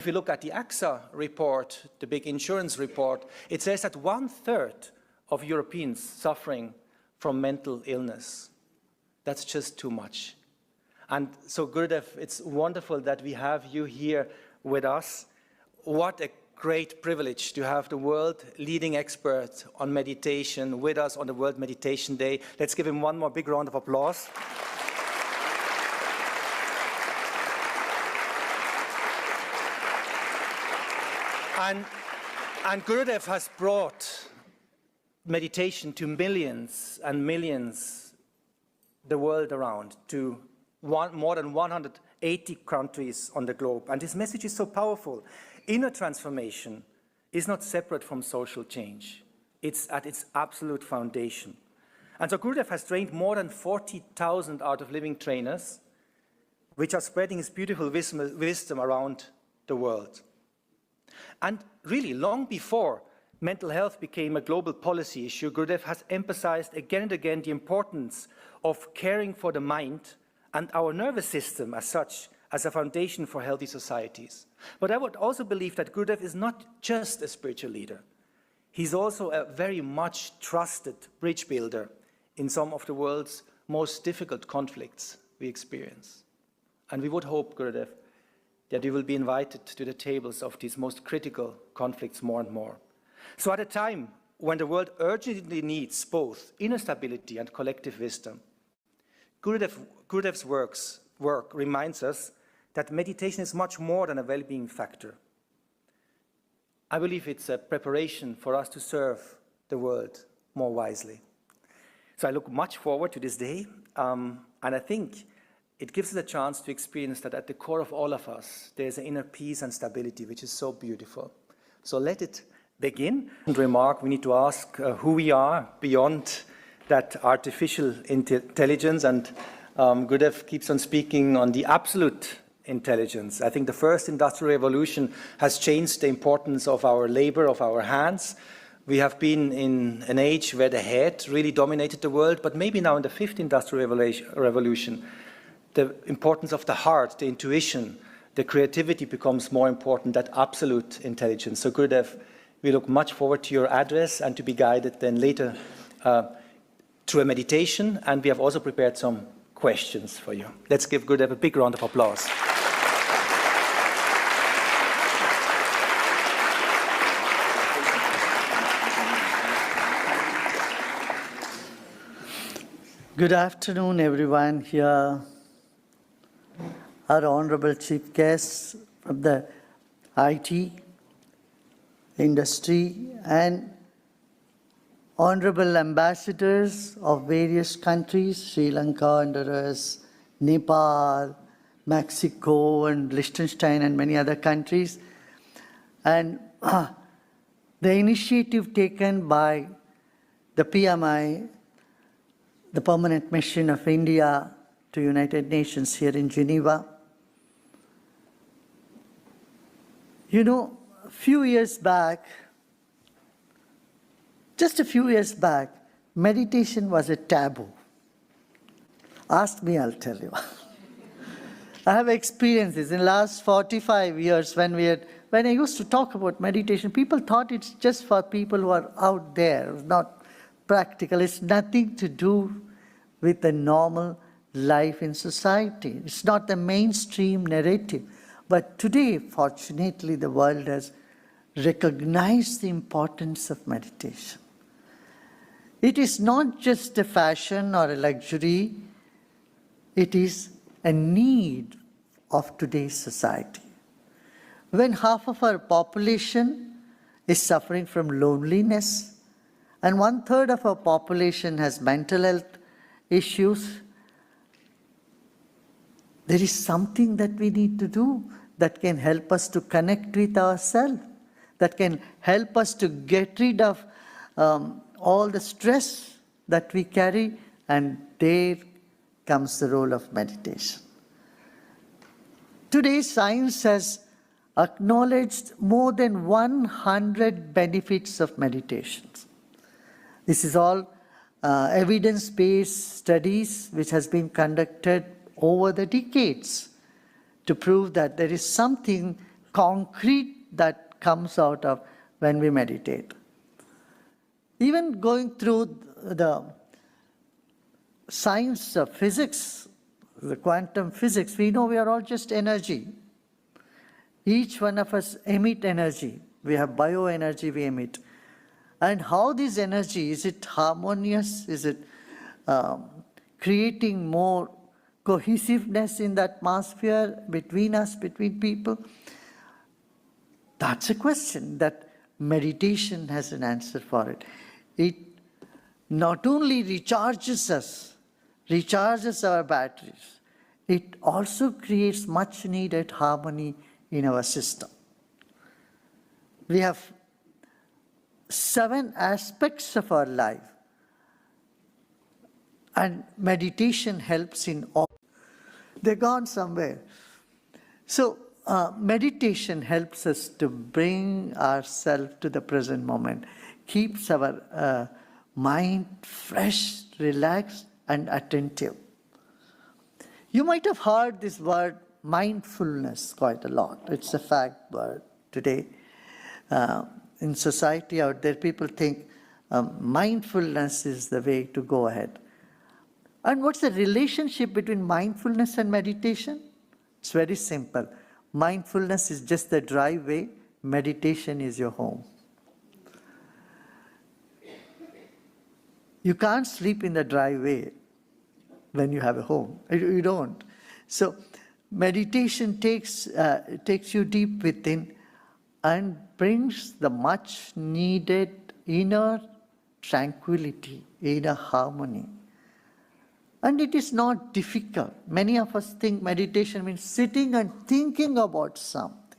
If you look at the AXA report, the big insurance report, it says that 1/3 of Europeans suffering from mental illness. That's just too much. And so, Gurudev, it's wonderful that we have you here with us. What a great privilege to have the world leading expert on meditation with us on the World Meditation Day. Let's give him one more big round of applause. And Gurudev has brought meditation to millions and millions the world around, to more than 180 countries on the globe. And his message is so powerful. Inner transformation is not separate from social change. It's at its absolute foundation. And so Gurudev has trained more than 40,000 Art of Living trainers, which are spreading his beautiful wisdom around the world. And really, long before mental health became a global policy issue, Gurudev has emphasized again and again the importance of caring for the mind and our nervous system as such, as a foundation for healthy societies. But I would also believe that Gurudev is not just a spiritual leader. He's also a very much trusted bridge builder in some of the world's most difficult conflicts we experience. And we would hope, Gurudev, that we will be invited to the tables of these most critical conflicts more and more. So at a time when the world urgently needs both inner stability and collective wisdom, Gurudev's work reminds us that meditation is much more than a well-being factor. I believe it's a preparation for us to serve the world more wisely. So I look much forward to this day, and I think it gives us a chance to experience that at the core of all of us, there's an inner peace and stability, which is so beautiful. So let it begin. And remark, we need to ask who we are beyond that artificial intelligence. And Gurudev keeps on speaking on the absolute intelligence. I think the first industrial revolution has changed the importance of our labor, of our hands. We have been in an age where the head really dominated the world, but maybe now in the fifth industrial revolution, the importance of the heart, the intuition, the creativity becomes more important, that absolute intelligence. So Gurudev, we look much forward to your address and to be guided then later through a meditation, and we have also prepared some questions for you. Let's give Gurudev a big round of applause. Good afternoon, everyone here. Our honorable chief guests from the IT industry and honorable ambassadors of various countries, Sri Lanka, Honduras, Nepal, Mexico, and Liechtenstein, and many other countries. And the initiative taken by the PMI, the Permanent Mission of India to United Nations here in Geneva. You know, a few years back, just a few years back, meditation was a taboo. Ask me, I'll tell you. I have experienced this in the last 45 years when I used to talk about meditation, people thought it's just for people who are out there. It was not practical. It's nothing to do with the normal life in society. It's not the mainstream narrative. But today, fortunately, the world has recognized the importance of meditation. It is not just a fashion or a luxury, it is a need of today's society. When half of our population is suffering from loneliness, and 1/3 of our population has mental health issues, there is something that we need to do that can help us to connect with ourselves, that can help us to get rid of all the stress that we carry, and there comes the role of meditation. Today, science has acknowledged more than 100 benefits of meditation. This is all evidence-based studies which has been conducted over the decades to prove that there is something concrete that comes out of when we meditate. Even going through the science of physics, the quantum physics, we know we are all just energy. Each one of us emit energy. We have bioenergy we emit. And how this energy, is it harmonious? Is it creating more cohesiveness in the atmosphere between us, between people? That's a question that meditation has an answer for it. It not only recharges us, recharges our batteries, it also creates much needed harmony in our system. We have 7 aspects of our life, and meditation helps in all. They're gone somewhere. So meditation helps us to bring ourselves to the present moment, keeps our mind fresh, relaxed, and attentive. You might have heard this word mindfulness quite a lot. It's a fact word today. In society out there, people think mindfulness is the way to go ahead. And what's the relationship between mindfulness and meditation? It's very simple. Mindfulness is just the driveway, meditation is your home. You can't sleep in the driveway when you have a home. You don't. So meditation takes you deep within and brings the much needed inner tranquility, inner harmony. And it is not difficult. Many of us think meditation means sitting and thinking about something.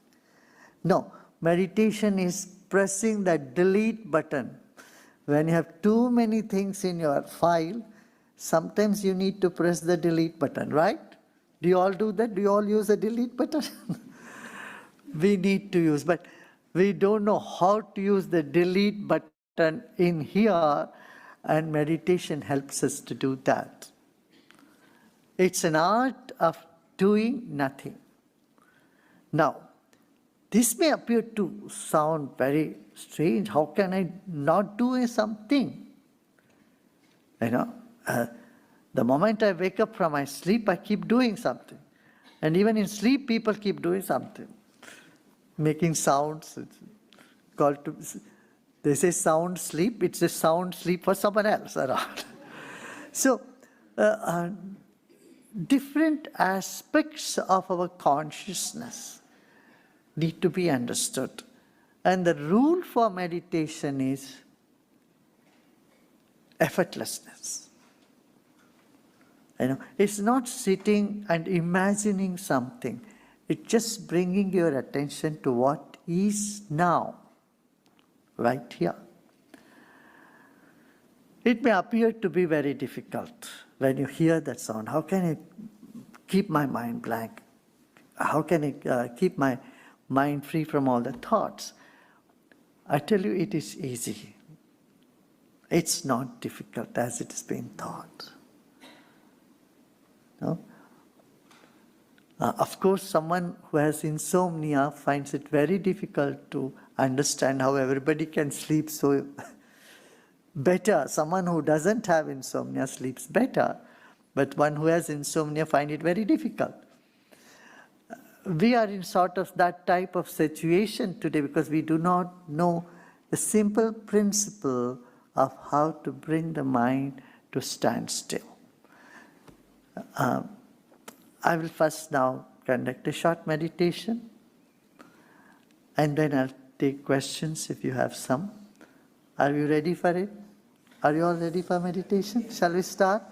No, meditation is pressing the delete button. When you have too many things in your file, sometimes you need to press the delete button, right? Do you all do that? Do you all use the delete button? We need to use, but we don't know how to use the delete button in here, and meditation helps us to do that. It's an art of doing nothing. Now, this may appear to sound very strange. How can I not do something? The moment I wake up from my sleep, I keep doing something. And even in sleep, people keep doing something. Making sounds. It's called to, they say sound sleep. It's a sound sleep for someone else around. So, different aspects of our consciousness need to be understood. And the rule for meditation is effortlessness. It's not sitting and imagining something. It's just bringing your attention to what is now, right here. It may appear to be very difficult when you hear that sound. How can I keep my mind blank? How can I keep my mind free from all the thoughts? I tell you, it is easy. It's not difficult as it is being taught. No? Of course, someone who has insomnia finds it very difficult to understand how everybody can sleep so better. Someone who doesn't have insomnia sleeps better, but one who has insomnia finds it very difficult. We are in sort of that type of situation today because we do not know the simple principle of how to bring the mind to stand still. I will first now conduct a short meditation, and then I'll take questions if you have some. Are you ready for it? Are you all ready for meditation? Shall we start?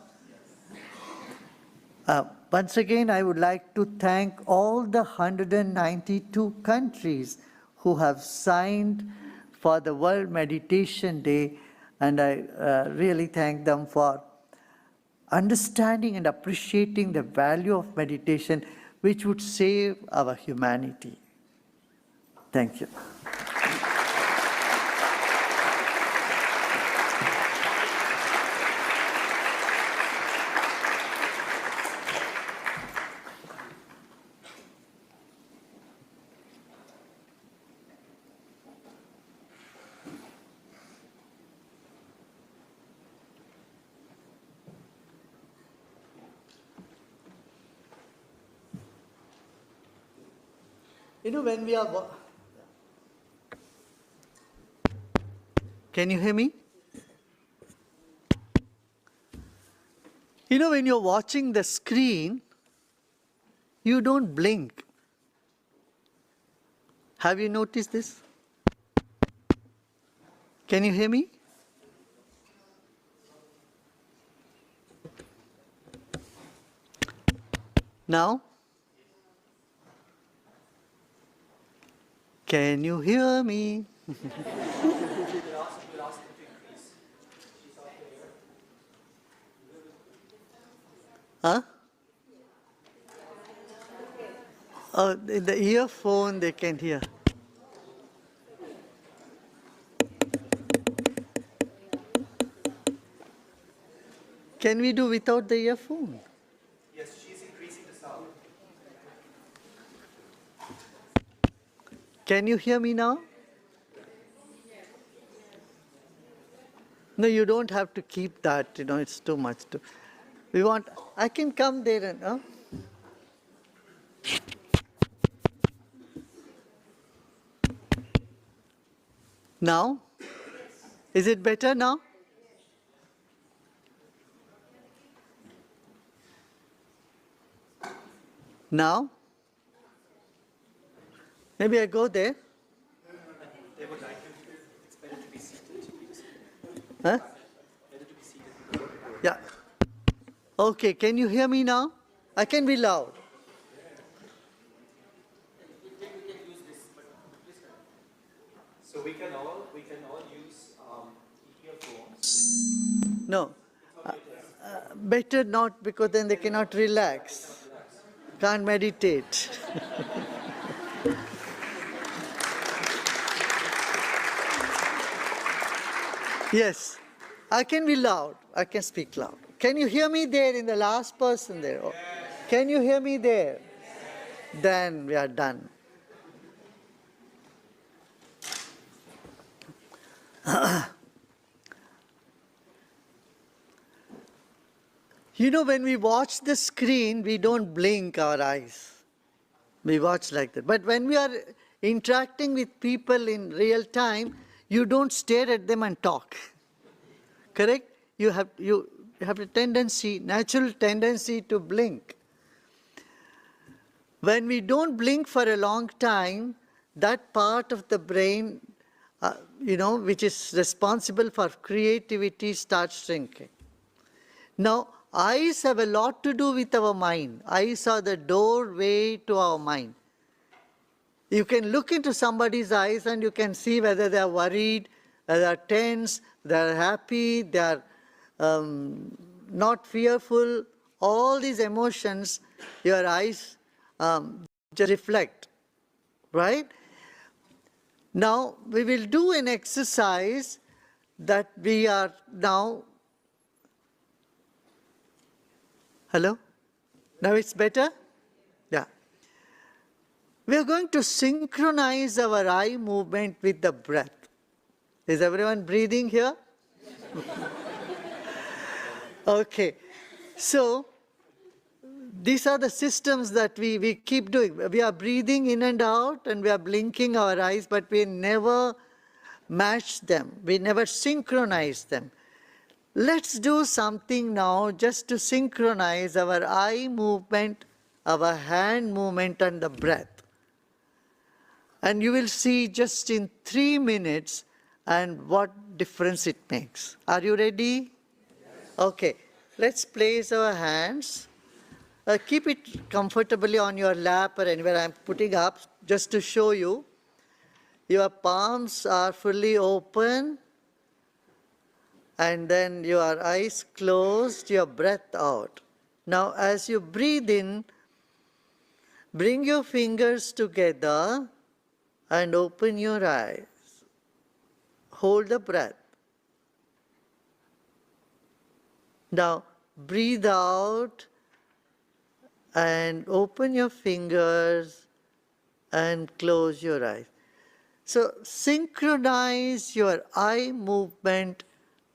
Once again, I would like to thank all the 192 countries who have signed for the World Meditation Day, and I really thank them for understanding and appreciating the value of meditation, which would save our humanity. Thank you. When we are... Can you hear me? When you're watching the screen, you don't blink. Have you noticed this? Can you hear me? Now? Can you hear me? Huh? Oh, in the earphone they can hear. Can we do without the earphone? Yes, she's increasing the sound. Can you hear me now? No, you don't have to keep that, it's too much. I can come there and, Now? Is it better now? Now? Maybe I go there. They would like you. It's better to be seated. Huh? Better to be seated. Yeah. Okay, can you hear me now? I can be loud. So we can all use earphones. No. Better not, because then they cannot relax. Can't meditate. Yes, I can be loud. I can speak loud. Can you hear me there in the last person there? Yes. Can you hear me there? Yes. Then we are done. When we watch the screen, we don't blink our eyes. We watch like that. But when we are interacting with people in real time, you don't stare at them and talk. Correct? You have a tendency, natural tendency to blink. When we don't blink for a long time, that part of the brain, which is responsible for creativity starts shrinking. Now, eyes have a lot to do with our mind. Eyes are the doorway to our mind. You can look into somebody's eyes and you can see whether they are worried, whether they are tense, they are happy, they are not fearful. All these emotions, your eyes just reflect, right? Now, we will do an exercise that we are now... Hello? Now it's better? Yeah. We are going to synchronize our eye movement with the breath. Is everyone breathing here? Okay. So, these are the systems that we keep doing. We are breathing in and out and we are blinking our eyes, but we never match them. We never synchronize them. Let's do something now just to synchronize our eye movement, our hand movement and the breath. And you will see just in 3 minutes and what difference it makes. Are you ready? Yes. Okay, let's place our hands. Keep it comfortably on your lap or anywhere. I'm putting up just to show you. Your palms are fully open. And then your eyes closed, your breath out. Now, as you breathe in, bring your fingers together and open your eyes. Hold the breath. Now, breathe out and open your fingers and close your eyes. So, synchronize your eye movement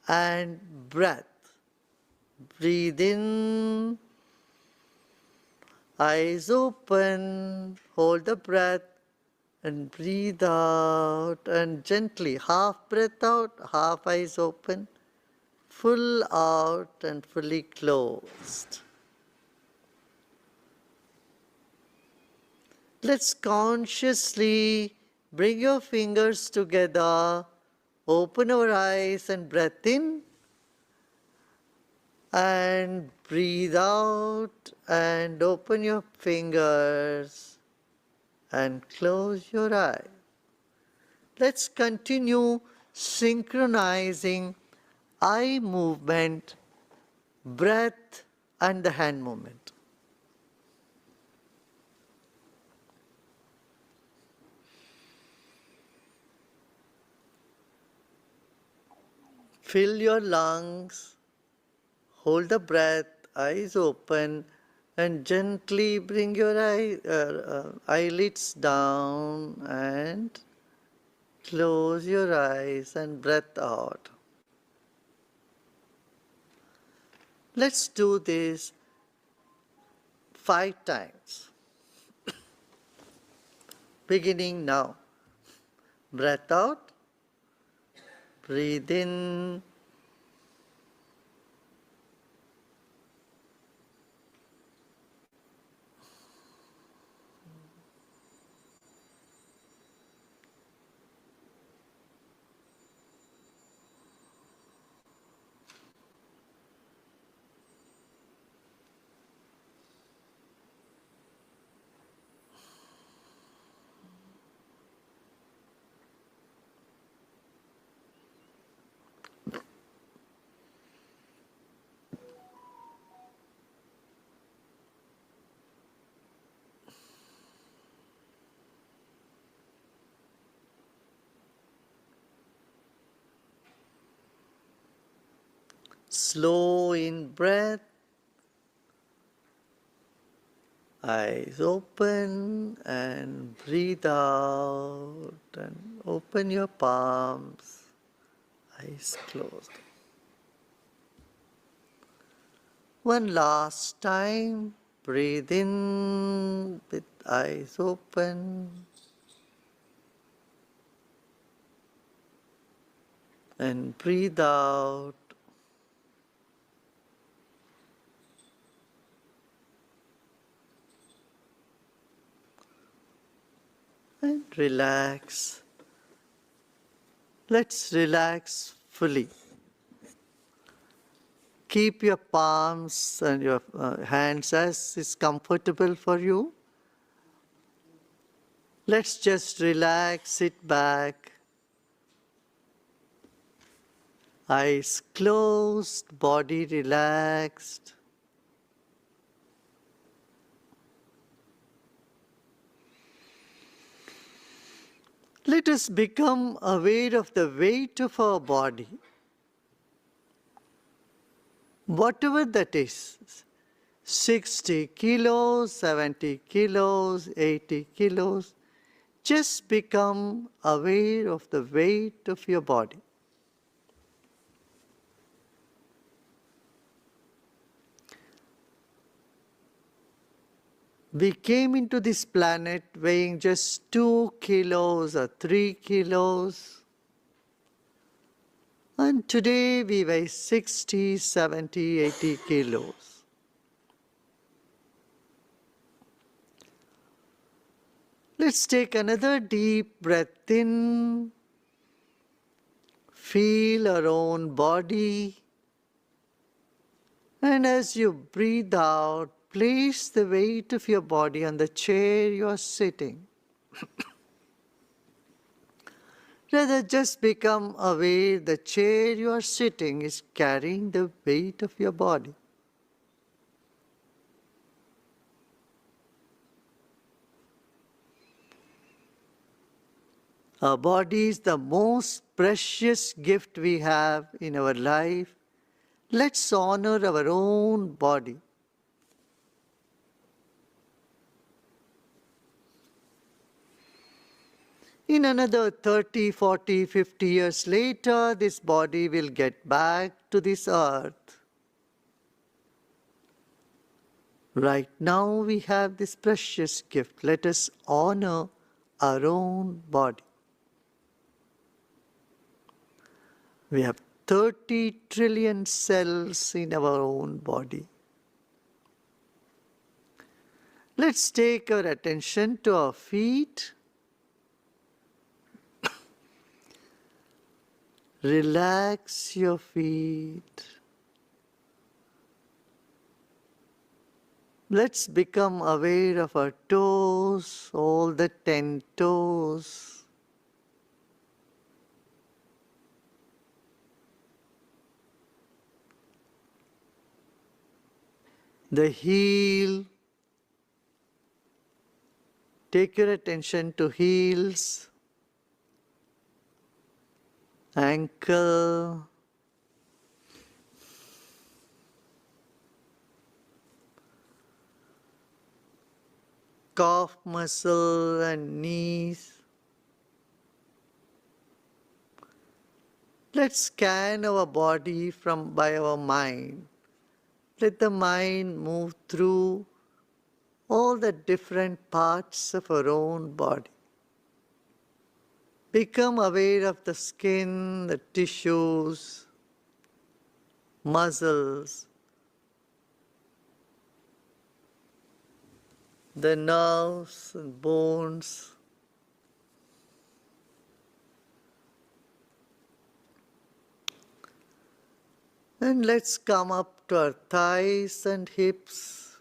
and breath. Breathe in, eyes open, hold the breath, and breathe out, and gently, half breath out, half eyes open, full out and fully closed. Let's consciously bring your fingers together, open our eyes and breath in, and breathe out and open your fingers and close your eyes. Let's continue synchronizing eye movement, breath, and the hand movement. Fill your lungs, hold the breath, eyes open, and gently bring your eyelids down and close your eyes and breath out. Let's do this 5 times. Beginning now. Breath out, breathe in, slow in breath, eyes open and breathe out and open your palms, eyes closed. One last time, breathe in with eyes open and breathe out. And relax. Let's relax fully. Keep your palms and your hands as is comfortable for you. Let's just relax, sit back. Eyes closed, body relaxed. Let us become aware of the weight of our body. Whatever that is, 60 kilos, 70 kilos, 80 kilos, just become aware of the weight of your body. We came into this planet weighing just 2 kilos or 3 kilos. And today we weigh 60, 70, 80 kilos. Let's take another deep breath in. Feel our own body. And as you breathe out, place the weight of your body on the chair you are sitting. Rather, just become aware the chair you are sitting is carrying the weight of your body. Our body is the most precious gift we have in our life. Let's honor our own body. In another 30, 40, 50 years later, this body will get back to this earth. Right now we have this precious gift. Let us honor our own body. We have 30 trillion cells in our own body. Let's take our attention to our feet. Relax your feet. Let's become aware of our toes, all the 10 toes. The heel. Take your attention to heels, ankle, calf muscle and knees. Let's scan our body by our mind. Let the mind move through all the different parts of our own body. Become aware of the skin, the tissues, muscles, the nerves and bones. And let's come up to our thighs and hips.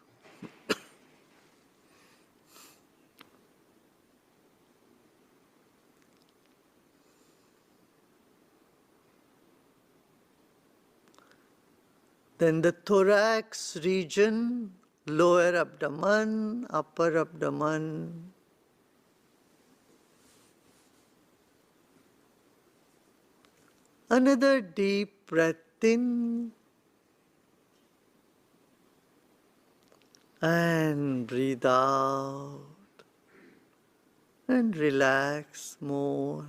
Then the thorax region, lower abdomen, upper abdomen. Another deep breath in and breathe out and relax more.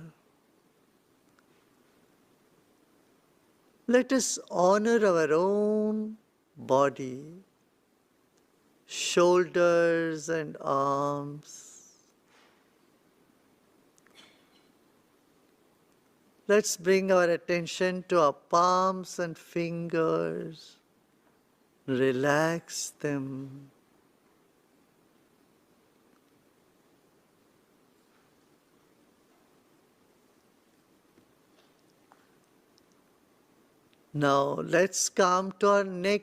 Let us honor our own body, shoulders and arms. Let's bring our attention to our palms and fingers. Relax them. Now let's come to our neck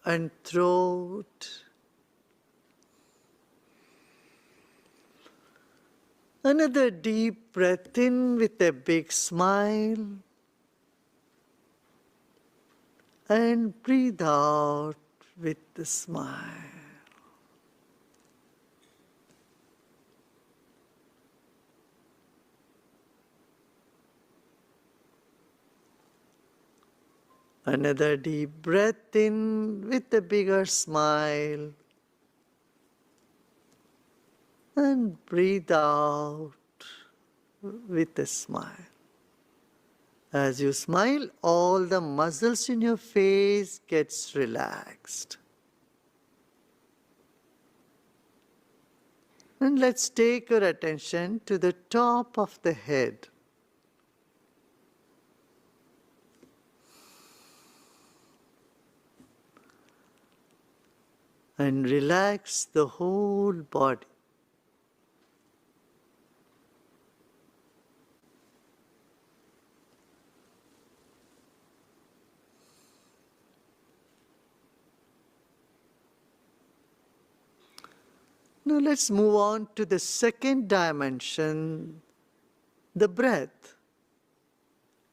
and throat. Another deep breath in with a big smile. And breathe out with a smile. Another deep breath in with a bigger smile. And breathe out with a smile. As you smile, all the muscles in your face gets relaxed. And let's take our attention to the top of the head. And relax the whole body. Now let's move on to the second dimension, the breath.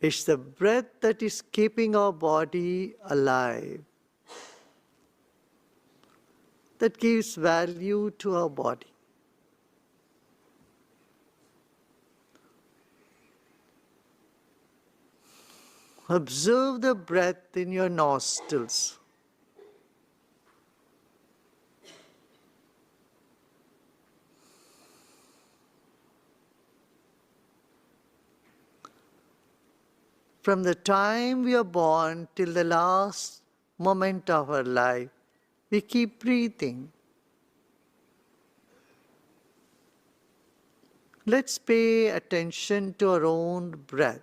It's the breath that is keeping our body alive, that gives value to our body. Observe the breath in your nostrils. From the time we are born till the last moment of our life, we keep breathing. Let's pay attention to our own breath.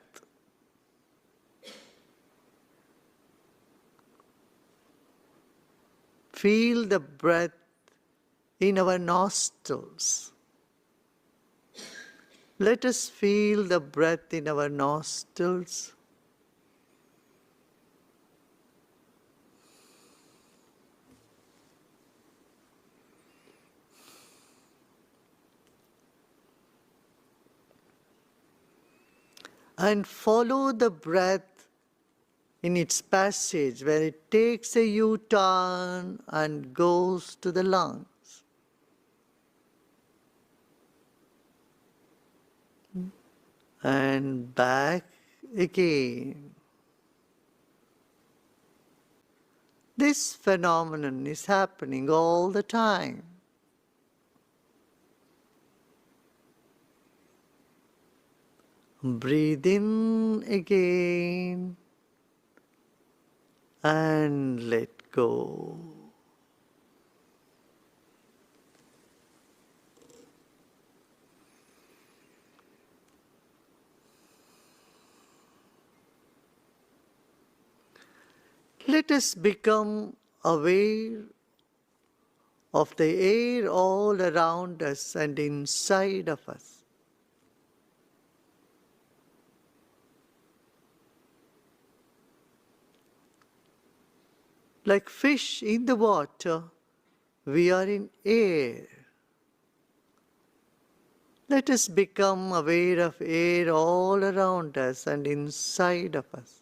Feel the breath in our nostrils. Let us feel the breath in our nostrils. And follow the breath in its passage where it takes a U-turn and goes to the lungs. And back again. This phenomenon is happening all the time. Breathe in again and let go. Let us become aware of the air all around us and inside of us. Like fish in the water, we are in air. Let us become aware of air all around us and inside of us.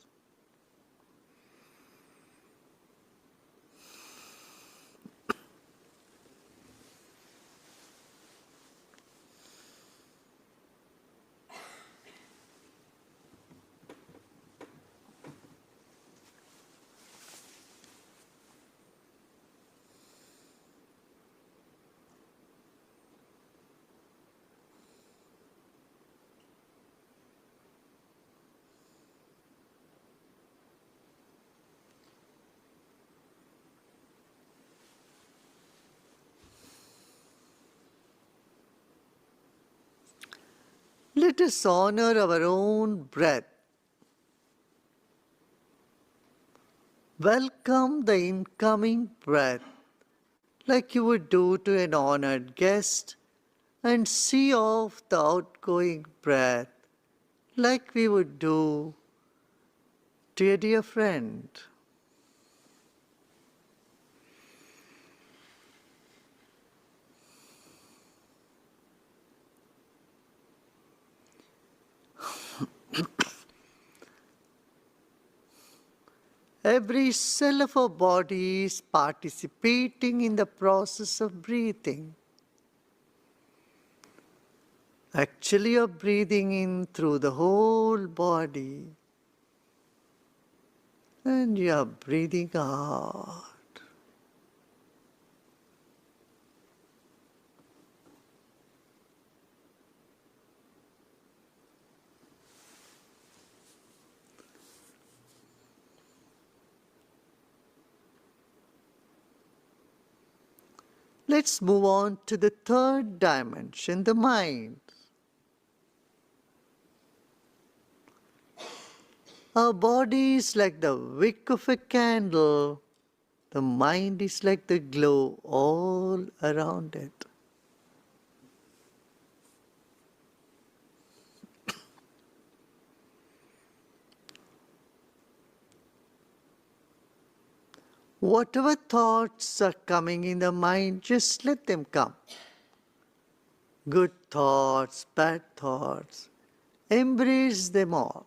Let us honor our own breath. Welcome the incoming breath like you would do to an honored guest, and see off the outgoing breath like we would do to a dear friend. Every cell of our body is participating in the process of breathing. Actually, you're breathing in through the whole body, and you're breathing out. Let's move on to the third dimension, the mind. Our body is like the wick of a candle. The mind is like the glow all around it. Whatever thoughts are coming in the mind, just let them come. Good thoughts, bad thoughts, embrace them all.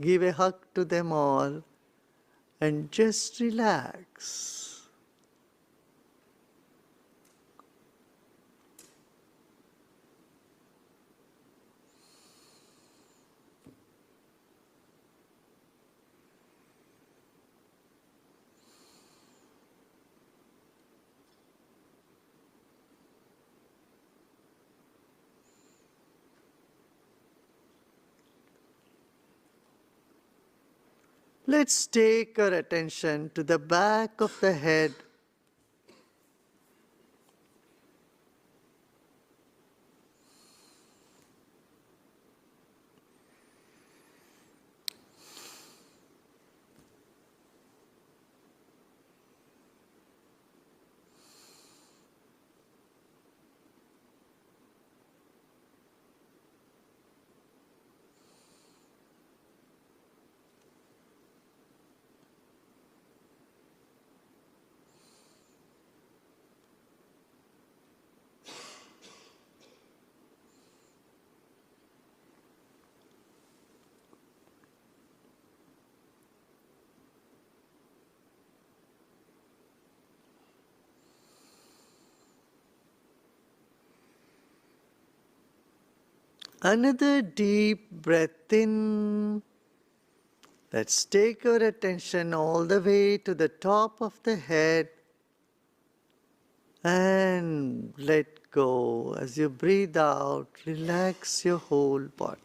Give a hug to them all and just relax. Let's take our attention to the back of the head. Another deep breath in. Let's take our attention all the way to the top of the head and let go. As you breathe out, relax your whole body.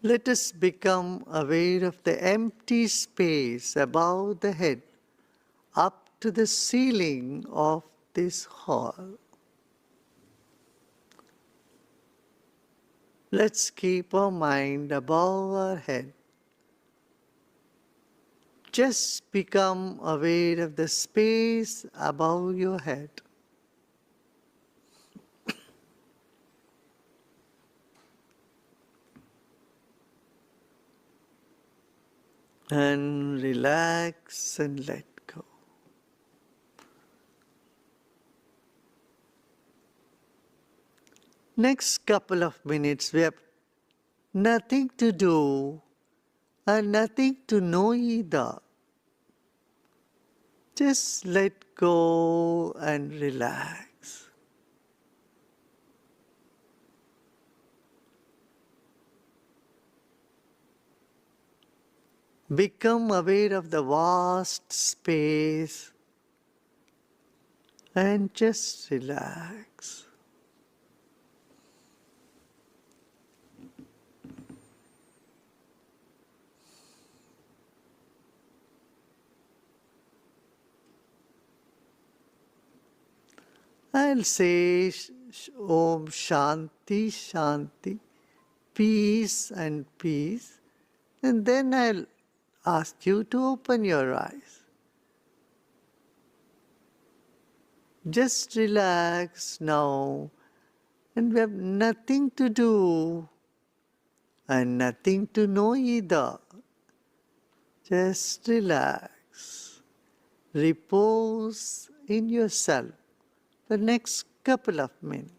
Let us become aware of the empty space above the head, up to the ceiling of this hall. Let's keep our mind above our head. Just become aware of the space above your head. And relax and let go. Next couple of minutes, we have nothing to do and nothing to know either. Just let go and relax. Become aware of the vast space and just relax. I'll say Om Shanti Shanti, peace and peace, and then I'll ask you to open your eyes. Just relax now, and we have nothing to do and nothing to know either. Just relax, repose in yourself the next couple of minutes.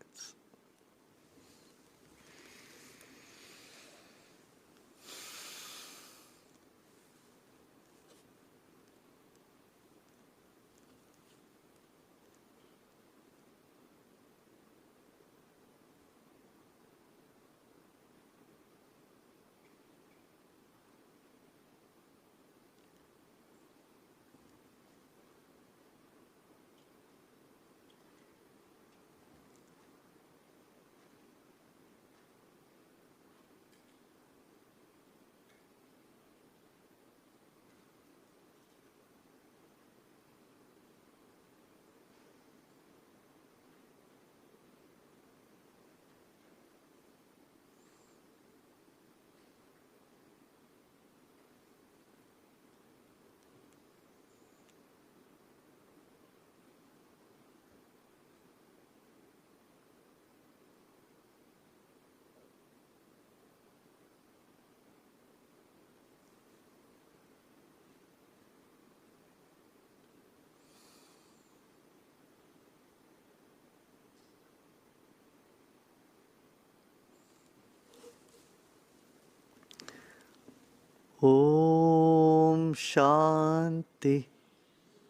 Om Shanti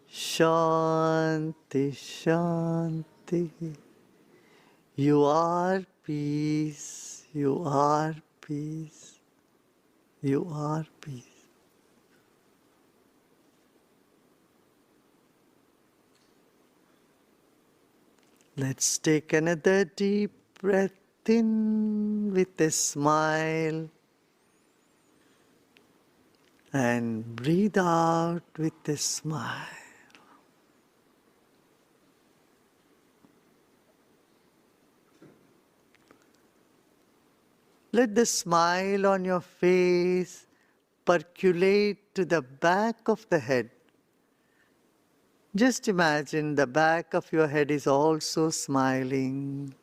Shanti Shanti. You are peace, you are peace, you are peace. Let's take another deep breath in with a smile and breathe out with a smile. Let the smile on your face percolate to the back of the head. Just imagine the back of your head is also smiling.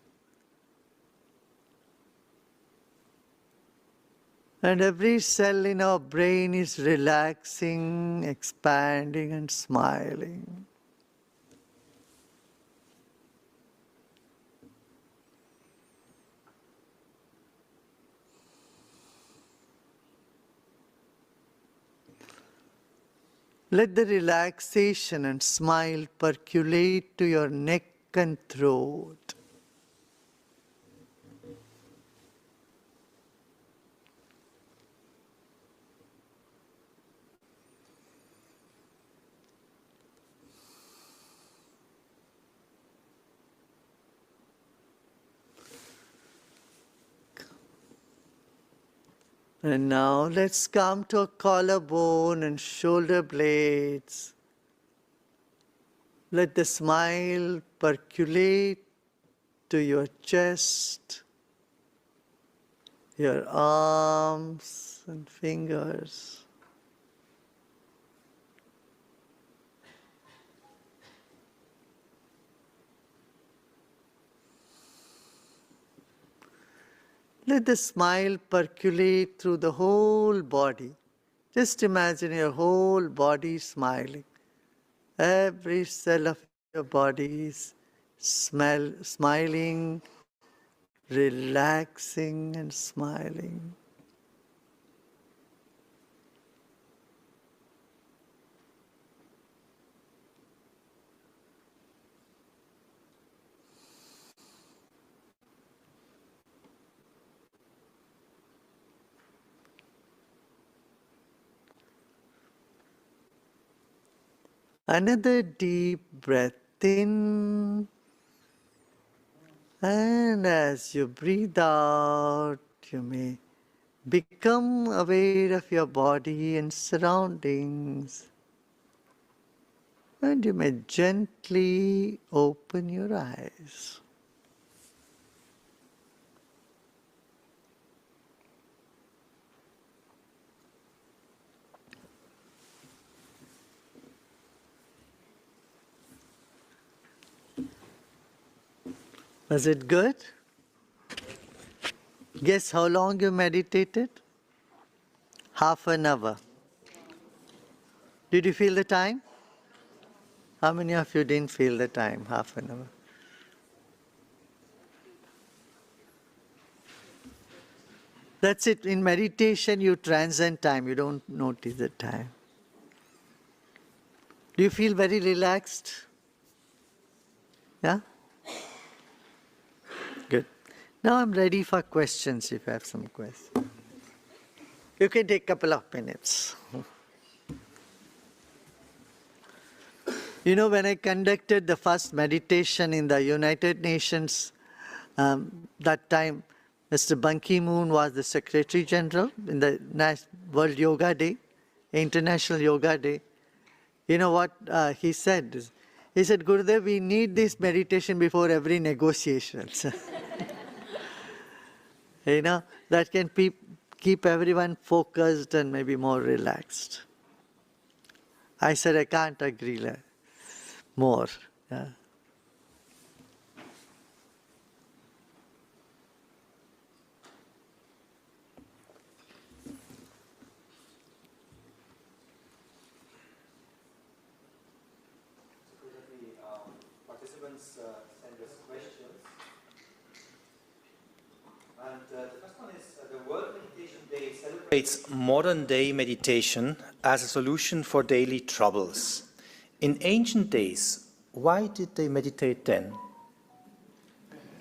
And every cell in our brain is relaxing, expanding, and smiling. Let the relaxation and smile percolate to your neck and throat. And now let's come to a collarbone and shoulder blades. Let the smile percolate to your chest, your arms and fingers. Let the smile percolate through the whole body. Just imagine your whole body smiling. Every cell of your body is smiling, relaxing and smiling. Another deep breath in, and as you breathe out, you may become aware of your body and surroundings, and you may gently open your eyes. Was it good? Guess how long you meditated? Half an hour. Did you feel the time? How many of you didn't feel the time? Half an hour. That's it. In meditation, you transcend time. You don't notice the time. Do you feel very relaxed? Yeah? Good. Now I'm ready for questions if you have some questions. You can take a couple of minutes. You know, when I conducted the first meditation in the United Nations, that time Mr. Ban Ki-moon was the Secretary General in the World Yoga Day, International Yoga Day. You know what he said? He said, Gurudev, we need this meditation before every negotiation. You know, that can keep everyone focused and maybe more relaxed. I said, I can't agree more. Yeah. Participants send us questions. And the first one is, the World Meditation Day celebrates modern day meditation as a solution for daily troubles. In ancient days, why did they meditate then?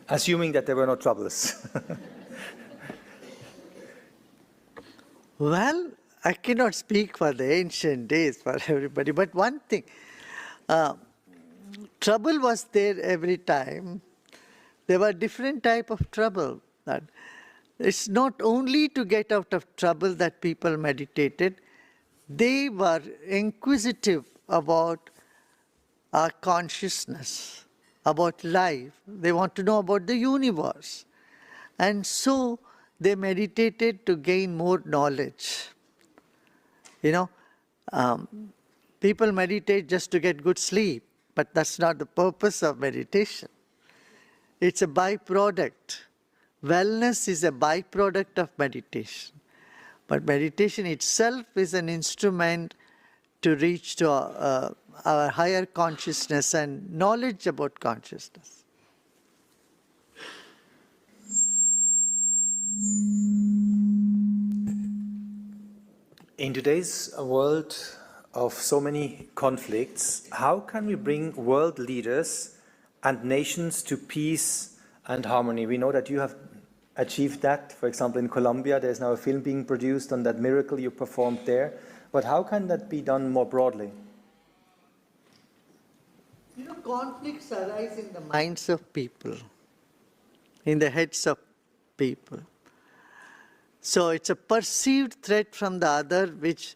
Assuming that there were no troubles. Well, I cannot speak for the ancient days for everybody, but one thing, trouble was there every time. There were different type of trouble. That it's not only to get out of trouble that people meditated, they were inquisitive about our consciousness, about life. They want to know about the universe. And so they meditated to gain more knowledge. You know, people meditate just to get good sleep, but that's not the purpose of meditation. It's a byproduct. Wellness is a byproduct of meditation. But meditation itself is an instrument to reach to our higher consciousness and knowledge about consciousness. In today's world, of so many conflicts, how can we bring world leaders and nations to peace and harmony? We know that you have achieved that. For example, in Colombia, there's now a film being produced on that miracle you performed there. But how can that be done more broadly? You know, conflicts arise in the minds of people, in the heads of people. So it's a perceived threat from the other which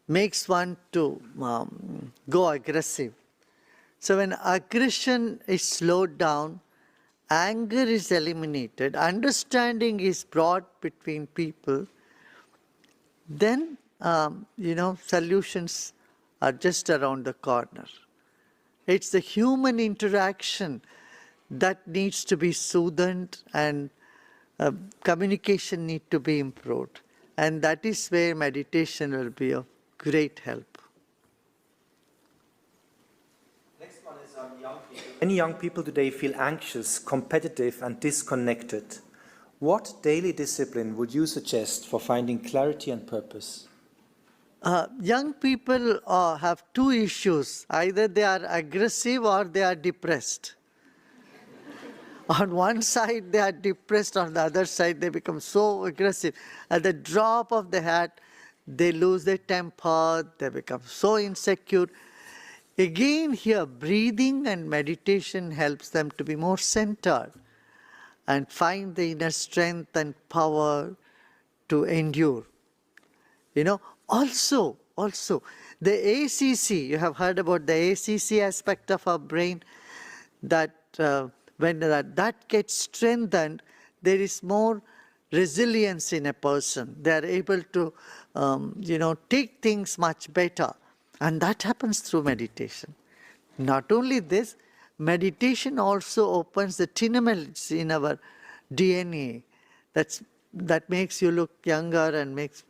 makes one to go aggressive. So when aggression is slowed down, anger is eliminated, understanding is brought between people, then, solutions are just around the corner. It's the human interaction that needs to be soothed, and communication needs to be improved. And that is where meditation will be of great help. Next one is on young people. Many young people today feel anxious, competitive, and disconnected. What daily discipline would you suggest for finding clarity and purpose? Young people have two issues. Either they are aggressive or they are depressed. On one side, they are depressed. On the other side, they become so aggressive. At the drop of the hat, they lose their temper. They become so insecure. Again, here, breathing and meditation helps them to be more centered and find the inner strength and power to endure. Also, the ACC, you have heard about the ACC aspect of our brain, that when that gets strengthened, there is more resilience in a person. They are able to, take things much better. And that happens through meditation. Not only this, meditation also opens the telomeres in our DNA. That makes you look younger and makes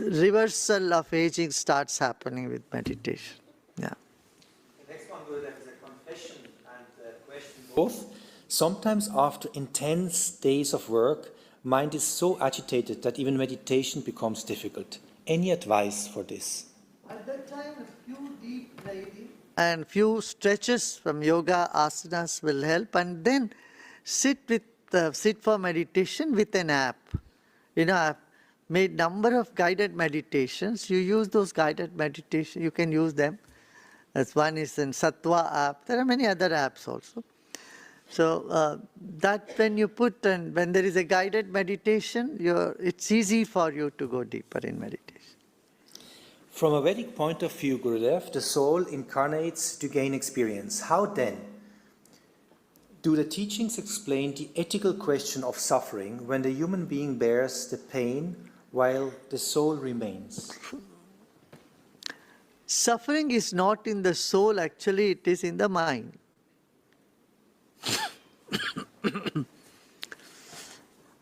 reversal of aging starts happening with meditation. Yeah. The next one, Gurudev, is a confession and a question both. Sometimes after intense days of work, mind is so agitated that even meditation becomes difficult. Any advice for this? At that time, a few deep breathing and few stretches from yoga asanas will help, and then sit for meditation with an app. I've made number of guided meditations. You use those guided meditations, you can use them. As one is in Sattva app. There are many other apps also. So that when you put, and when there is a guided meditation, it's easy for you to go deeper in meditation. From a Vedic point of view, Gurudev, the soul incarnates to gain experience. How then do the teachings explain the ethical question of suffering when the human being bears the pain while the soul remains? Suffering is not in the soul, actually it is in the mind.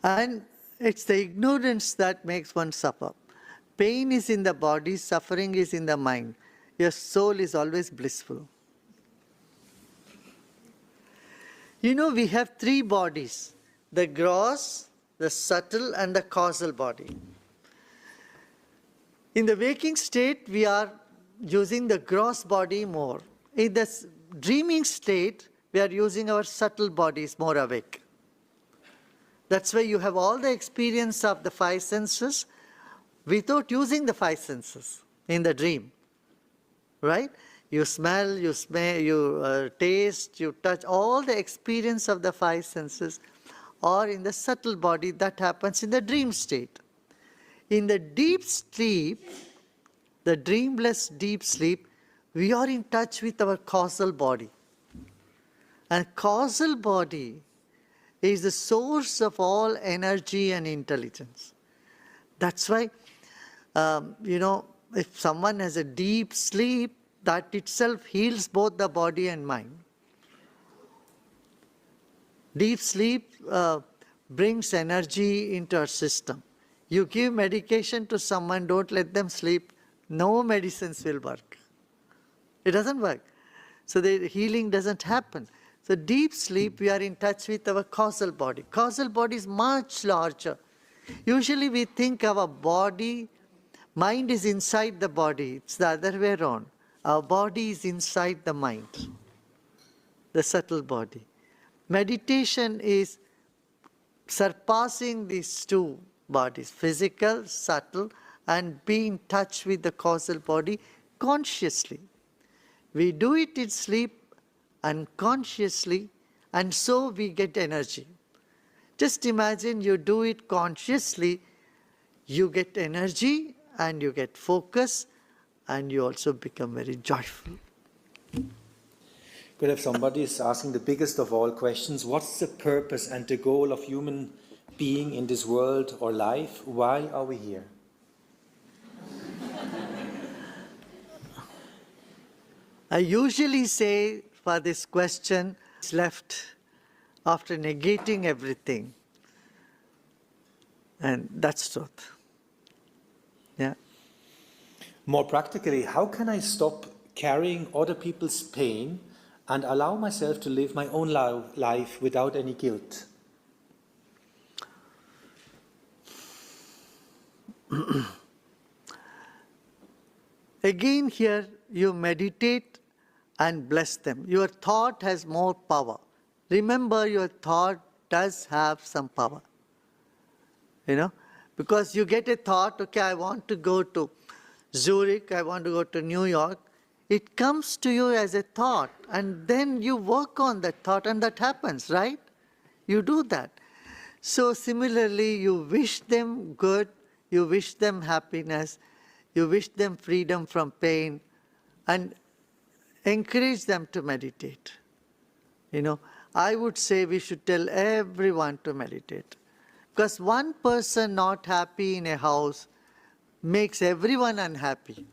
And it's the ignorance that makes one suffer. Pain is in the body, suffering is in the mind. Your soul is always blissful. We have three bodies: the gross, the subtle, and the causal body. In the waking state, we are using the gross body more. In the dreaming state, we are using our subtle bodies more awake. That's why you have all the experience of the five senses without using the five senses in the dream, right? You smell, you taste, you touch, all the experience of the five senses, or in the subtle body, that happens in the dream state. In the deep sleep, the dreamless deep sleep, we are in touch with our causal body. And causal body is the source of all energy and intelligence. That's why, if someone has a deep sleep, that itself heals both the body and mind. Deep sleep brings energy into our system. You give medication to someone, don't let them sleep, no medicines will work. It doesn't work. So the healing doesn't happen. So deep sleep, we are in touch with our causal body. Causal body is much larger. Usually we think our body, Mind is inside the body. It's the other way around. Our body is inside the mind, the subtle body. Meditation is surpassing these two bodies, physical, subtle, and be in touch with the causal body consciously. We do it in sleep unconsciously, and so we get energy. Just imagine you do it consciously, you get energy and you get focus, and you also become very joyful. But if somebody is asking the biggest of all questions, what's the purpose and the goal of human being in this world or life? Why are we here? I usually say for this question, it's left after negating everything. And that's truth. Yeah. More practically, how can I stop carrying other people's pain and allow myself to live my own life without any guilt? Again here, you meditate and bless them. Your thought has more power. Remember, your thought does have some power. You know, because you get a thought, okay, I want to go to Zurich, I want to go to New York. It comes to you as a thought, and then you work on that thought, and that happens, right? You do that. So similarly, you wish them good, you wish them happiness, you wish them freedom from pain, and encourage them to meditate. You know, I would say we should tell everyone to meditate. Because one person not happy in a house makes everyone unhappy.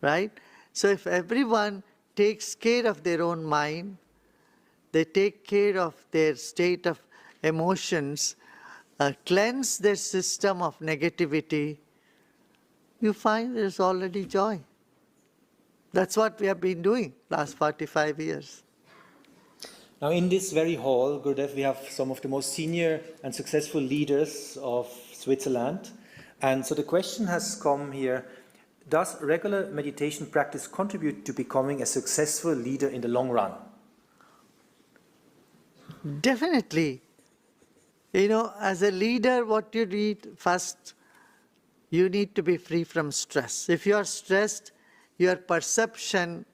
Right? So if everyone takes care of their own mind, they take care of their state of emotions, cleanse their system of negativity, you find there's already joy. That's what we have been doing last 45 years. Now in this very hall, Gurudev, we have some of the most senior and successful leaders of Switzerland. And so the question has come here, does regular meditation practice contribute to becoming a successful leader in the long run? Definitely. You know, as a leader, what you need first, you need to be free from stress. If you are stressed, your perception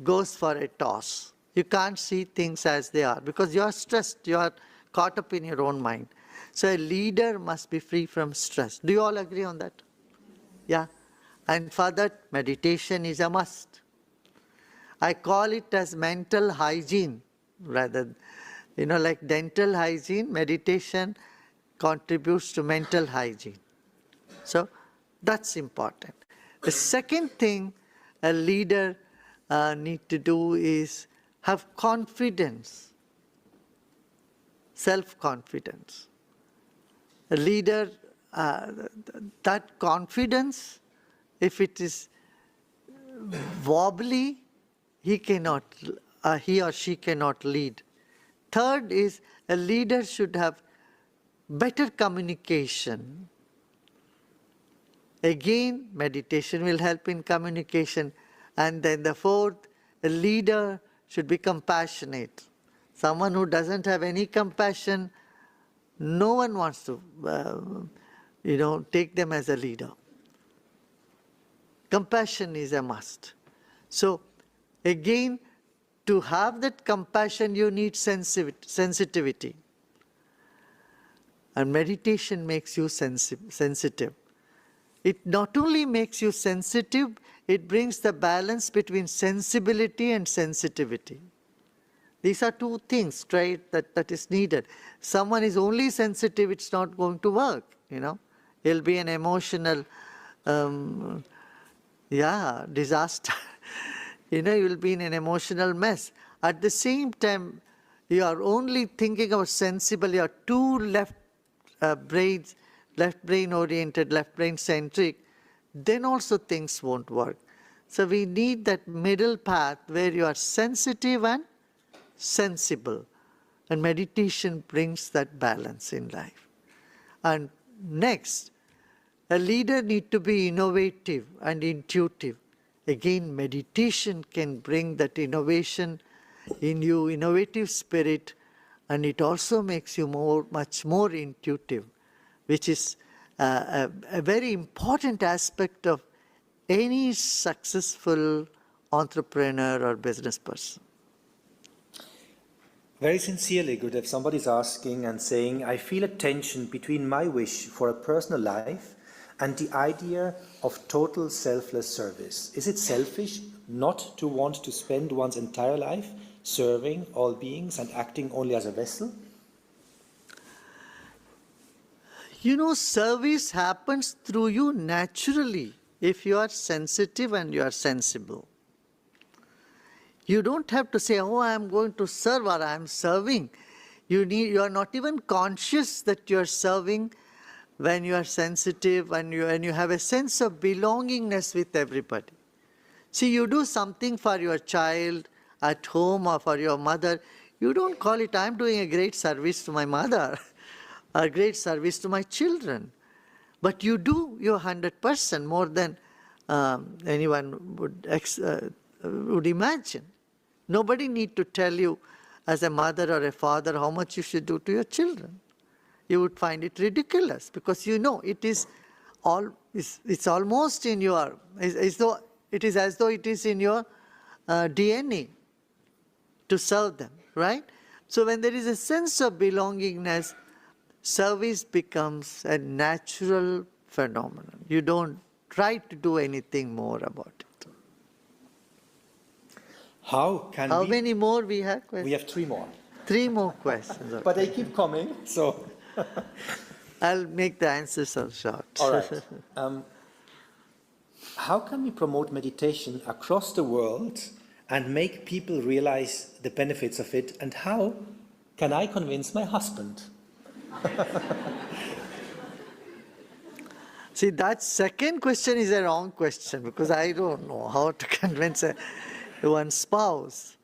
goes for a toss. You can't see things as they are because you are stressed, you are caught up in your own mind. So a leader must be free from stress. Do you all agree on that? Yeah. And for that, meditation is a must. I call it as mental hygiene rather, you know, like dental hygiene, meditation contributes to mental hygiene. So that's important. The second thing a leader need to do is have confidence, self-confidence. A leader, that confidence, if it is wobbly, he or she cannot lead. Third is a leader should have better communication. Again, meditation will help in communication. And then the fourth, a leader should be compassionate. Someone who doesn't have any compassion, no one wants to, take them as a leader. Compassion is a must. So, again, to have that compassion, you need sensitivity. And meditation makes you sensitive. It not only makes you sensitive, it brings the balance between sensibility and sensitivity. These are two things, right, that is needed. Someone is only sensitive, it's not going to work, you know. It'll be an emotional, disaster. You know, you will be in an emotional mess. At the same time, you are only thinking about sensible, you are two left brain oriented, left brain centric, then also things won't work. So we need that middle path where you are sensitive and sensible. And meditation brings that balance in life. And next, A leader needs to be innovative and intuitive. Again, meditation can bring that innovation in you, innovative spirit, and it also makes you much more intuitive, which is a very important aspect of any successful entrepreneur or business person. Very sincerely, Gurudev, somebody's asking and saying, I feel a tension between my wish for a personal life and the idea of total selfless service. Is it selfish not to want to spend one's entire life serving all beings and acting only as a vessel? You know, service happens through you naturally if you are sensitive and you are sensible. You don't have to say, oh, I am going to serve or I am serving. You are not even conscious that you are serving when you are sensitive and you have a sense of belongingness with everybody. See, you do something for your child at home or for your mother. You don't call it, I'm doing a great service to my mother or a great service to my children. But you do your 100% more than anyone would imagine. Nobody needs to tell you as a mother or a father how much you should do to your children. You would find it ridiculous because you know it is it's almost in your, it is as though it is in your DNA to serve them, right? So when there is a sense of belongingness, service becomes a natural phenomenon. You don't try to do anything more about it. How many more we have questions? We have 3 more. 3 more questions. Okay. But they keep coming, so... I'll make the answers so short. All right. How can we promote meditation across the world and make people realize the benefits of it? And how can I convince my husband? See, that second question is a wrong question because I don't know how to convince one spouse.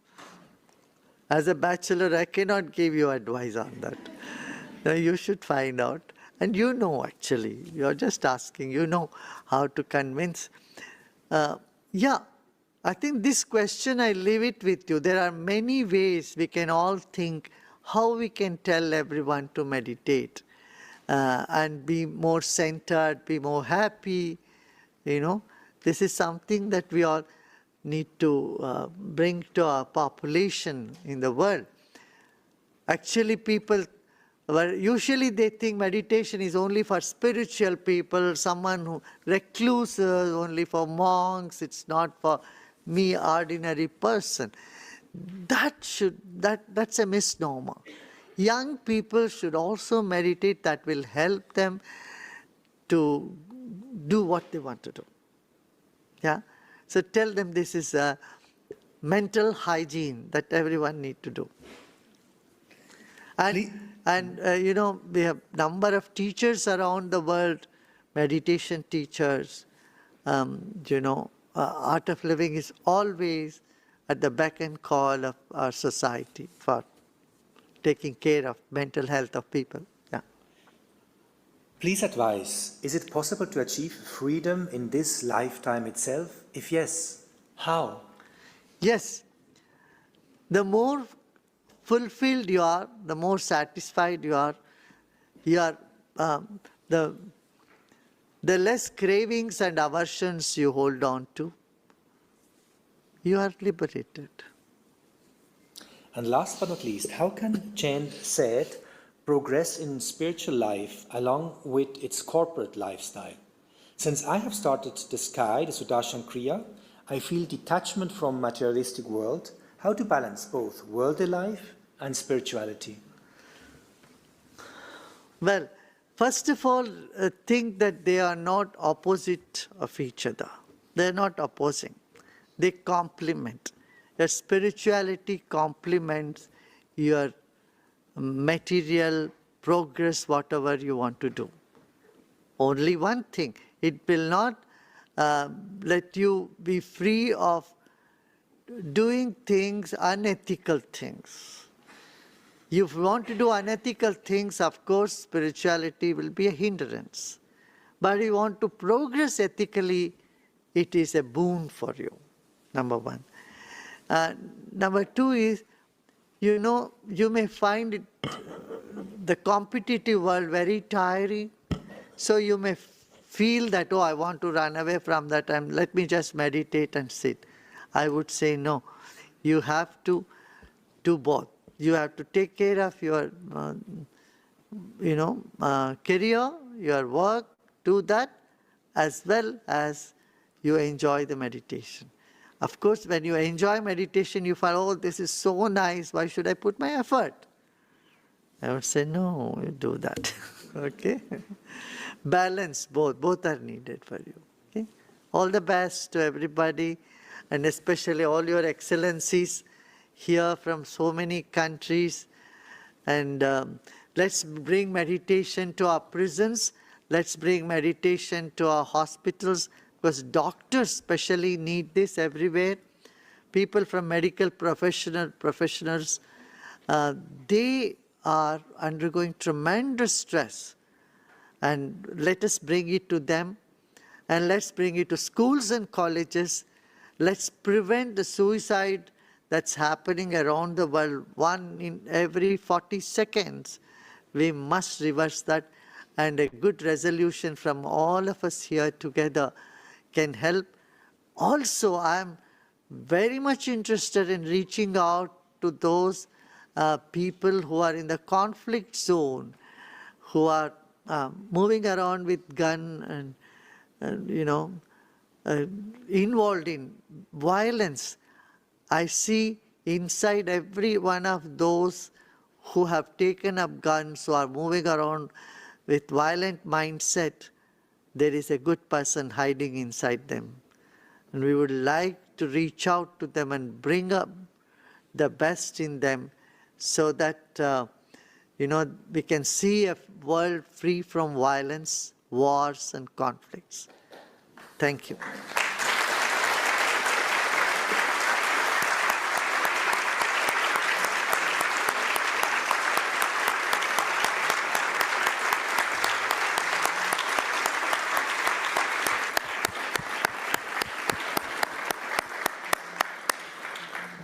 As a bachelor, I cannot give you advice on that. Now, you should find out. And you know, actually, you're just asking, you know how to convince. Yeah, I think this question, I leave it with you. There are many ways we can all think how we can tell everyone to meditate and be more centered, be more happy. You know, this is something that we all need to bring to our population in the world. Actually, people, usually they think meditation is only for spiritual people, someone who recluses, only for monks, it's not for me, ordinary person. That's a misnomer. Young people should also meditate. That will help them to do what they want to do. Yeah? So tell them this is a mental hygiene that everyone needs to do. And you know, we have number of teachers around the world, meditation teachers. You know, Art of Living is always at the beck and call of our society for taking care of mental health of people. Yeah. Please advise, is it possible to achieve freedom in this lifetime itself? If yes, how? Yes. The more fulfilled you are, the more satisfied you are, the less cravings and aversions you hold on to, you are liberated. And last but not least, how can Chen said progress in spiritual life along with its corporate lifestyle? Since I have started the Sky, the Sudarshan Kriya, I feel detachment from materialistic world. How to balance both worldly life and spirituality? Well, first of all, think that they are not opposite of each other. They are not opposing. They complement. Your spirituality complements your material progress, whatever you want to do. Only one thing, it will not let you be free of doing things, unethical things. If you want to do unethical things, of course, spirituality will be a hindrance. but you want to progress ethically, it is a boon for you, number one. Number two is, you know, you may find it, the competitive world very tiring, so you may feel that, oh, I want to run away from that, and let me just meditate and sit. I would say no. You have to do both. You have to take care of your, career, your work, do that, as well as you enjoy the meditation. Of course, when you enjoy meditation, you find, oh, this is so nice, why should I put my effort? I would say, no, you do that, okay? Balance both are needed for you, okay? All the best to everybody, and especially all your excellencies here from so many countries. And let's bring meditation to our prisons, let's bring meditation to our hospitals, because doctors especially need this everywhere. People from medical professionals, they are undergoing tremendous stress. And let us bring it to them, and let's bring it to schools and colleges. Let's prevent the suicide that's happening around the world, 1 in every 40 seconds. We must reverse that, and a good resolution from all of us here together can help. Also, I am very much interested in reaching out to those people who are in the conflict zone, who are moving around with gun and involved in violence. I see inside every one of those who have taken up guns, who are moving around with violent mindset, there is a good person hiding inside them. And we would like to reach out to them and bring up the best in them, so that we can see a world free from violence, wars and conflicts. Thank you.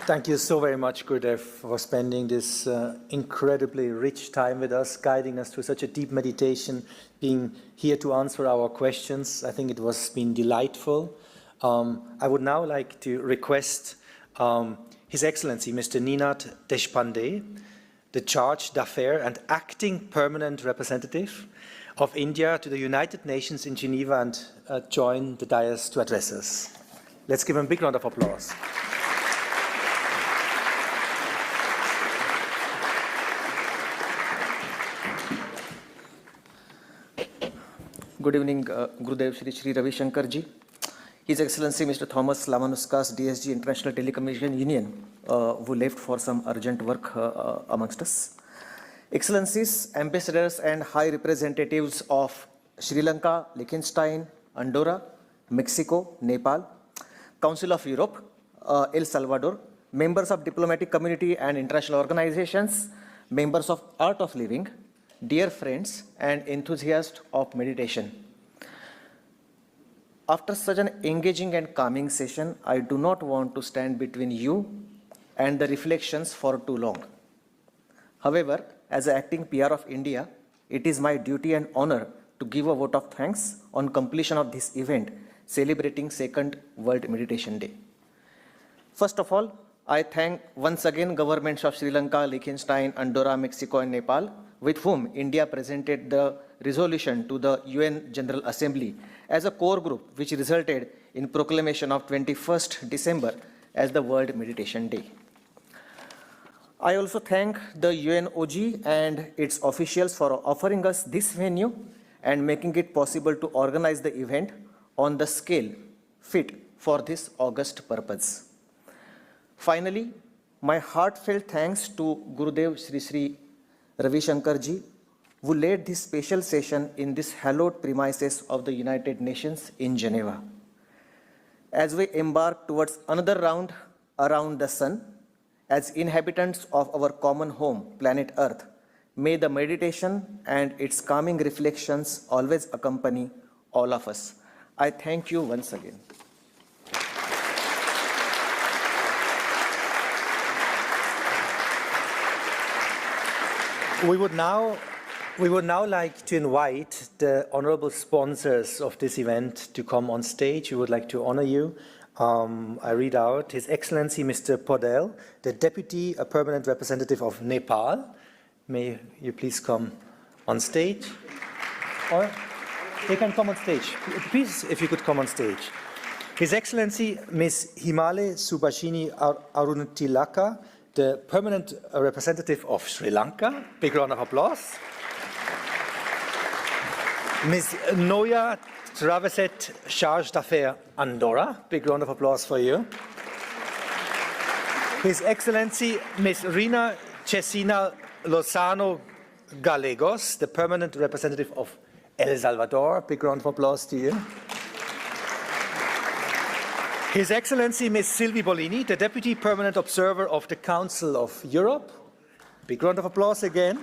Thank you so very much, Gurudev, for spending this incredibly rich time with us, guiding us through such a deep meditation, being here to answer our questions. I think it was been delightful. I would now like to request His Excellency, Mr. Ninad Deshpande, the Charge d'Affaires and Acting Permanent Representative of India to the United Nations in Geneva, and join the dais to address us. Let's give him a big round of applause. Good evening, Gurudev Shri Ravi Shankar ji, His Excellency Mr. Thomas Lamanuskas, DSG International Telecommunication Union, who left for some urgent work amongst us. Excellencies, ambassadors and high representatives of Sri Lanka, Liechtenstein, Andorra, Mexico, Nepal, Council of Europe, El Salvador, members of diplomatic community and international organizations, members of Art of Living, dear friends and enthusiasts of meditation. After such an engaging and calming session, I do not want to stand between you and the reflections for too long. However, as an acting PR of India, it is my duty and honor to give a vote of thanks on completion of this event celebrating 2nd World Meditation Day. First of all, I thank once again governments of Sri Lanka, Liechtenstein, Andorra, Mexico and Nepal, with whom India presented the resolution to the UN General Assembly as a core group, which resulted in proclamation of 21st December as the World Meditation Day. I also thank the UNOG and its officials for offering us this venue and making it possible to organize the event on the scale fit for this august purpose. Finally, my heartfelt thanks to Gurudev Sri Ravi Shankar ji, who led this special session in this hallowed premises of the United Nations in Geneva. As we embark towards another round around the sun, as inhabitants of our common home, planet Earth, may the meditation and its calming reflections always accompany all of us. I thank you once again. We would now like to invite the honorable sponsors of this event to come on stage. We would like to honor you. I read out His Excellency Mr. Podel, the Deputy Permanent Representative of Nepal. May you please come on stage? Or they can come on stage. Please, if you could come on stage. His Excellency Ms. Himale Subhashini Arunatilaka, the Permanent Representative of Sri Lanka. Big round of applause. Ms. Noya Traveset, Charge d'Affaires Andorra. Big round of applause for you. His Excellency Ms. Rina Cesina Lozano Gallegos, the Permanent Representative of El Salvador. Big round of applause to you. His Excellency Ms. Sylvie Bolini, the Deputy Permanent Observer of the Council of Europe. Big round of applause again.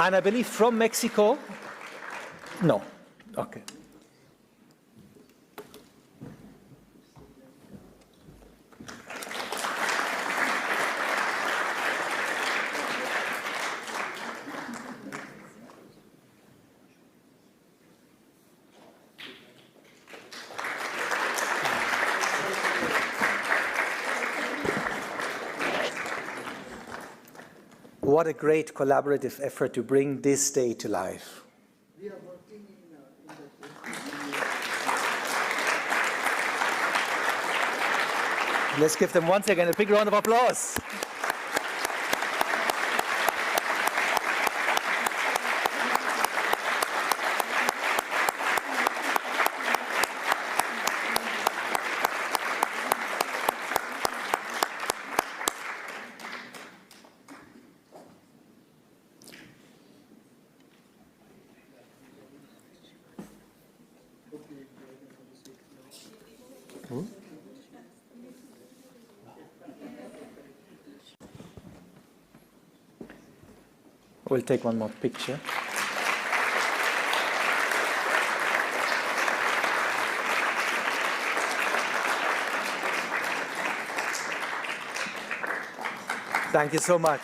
And I believe from Mexico? No. Okay. What a great collaborative effort to bring this day to life. We are working in Let's give them once again a big round of applause. We'll take one more picture. Thank you so much.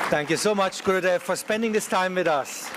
Thank you so much, Gurudev, for spending this time with us.